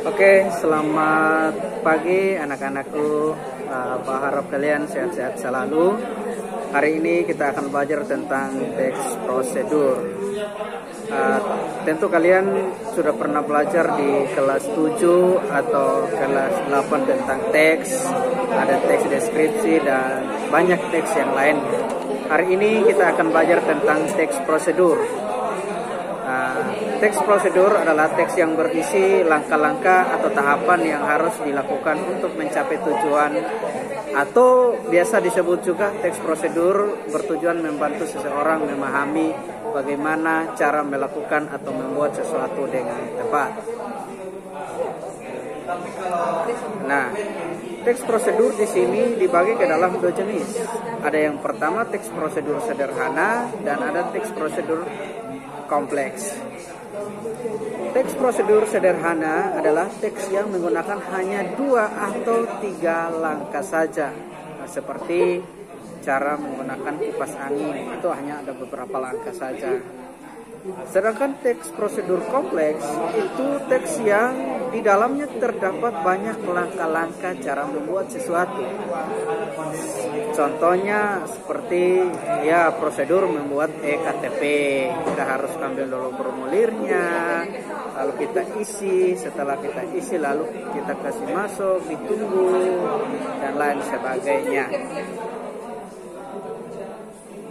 Oke, selamat pagi anak-anakku. Berharap kalian sehat-sehat selalu. Hari ini kita akan belajar tentang teks prosedur. Tentu kalian sudah pernah belajar di kelas 7 atau kelas 8 tentang teks. Ada teks deskripsi dan banyak teks yang lain. Hari ini kita akan belajar tentang teks prosedur. Teks prosedur adalah teks yang berisi langkah-langkah atau tahapan yang harus dilakukan untuk mencapai tujuan, atau biasa disebut juga teks prosedur bertujuan membantu seseorang memahami bagaimana cara melakukan atau membuat sesuatu dengan tepat. Nah, teks prosedur di sini dibagi ke dalam dua jenis. Ada yang pertama teks prosedur sederhana dan ada teks prosedur kompleks. Teks prosedur sederhana adalah teks yang menggunakan hanya 2 atau 3 langkah saja. Seperti cara menggunakan kipas angin, itu hanya ada beberapa langkah saja. Sedangkan teks prosedur kompleks itu teks yang di dalamnya terdapat banyak langkah-langkah cara membuat sesuatu. Contohnya seperti prosedur membuat eKTP. Kita harus ambil dulu formulirnya, lalu kita isi. Setelah kita isi lalu kita kasih masuk, ditunggu dan lain sebagainya.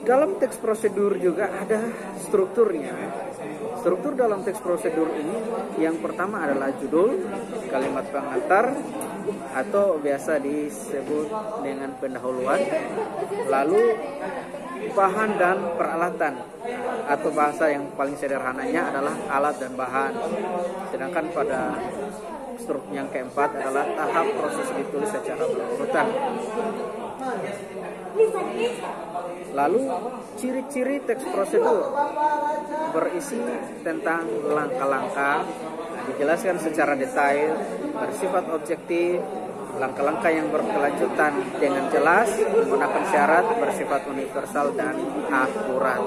Dalam teks prosedur juga ada strukturnya. Struktur dalam teks prosedur ini yang pertama adalah judul, kalimat pengantar atau biasa disebut dengan pendahuluan, lalu bahan dan peralatan, atau bahasa yang paling sederhananya adalah alat dan bahan. Sedangkan pada struktur yang keempat adalah tahap proses ditulis secara berurutan. Lalu ciri-ciri teks prosedur berisi tentang langkah-langkah, dijelaskan secara detail, bersifat objektif, langkah-langkah yang berkelanjutan dengan jelas, menggunakan syarat, bersifat universal dan akurat.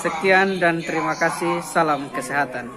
Sekian dan terima kasih. Salam kesehatan.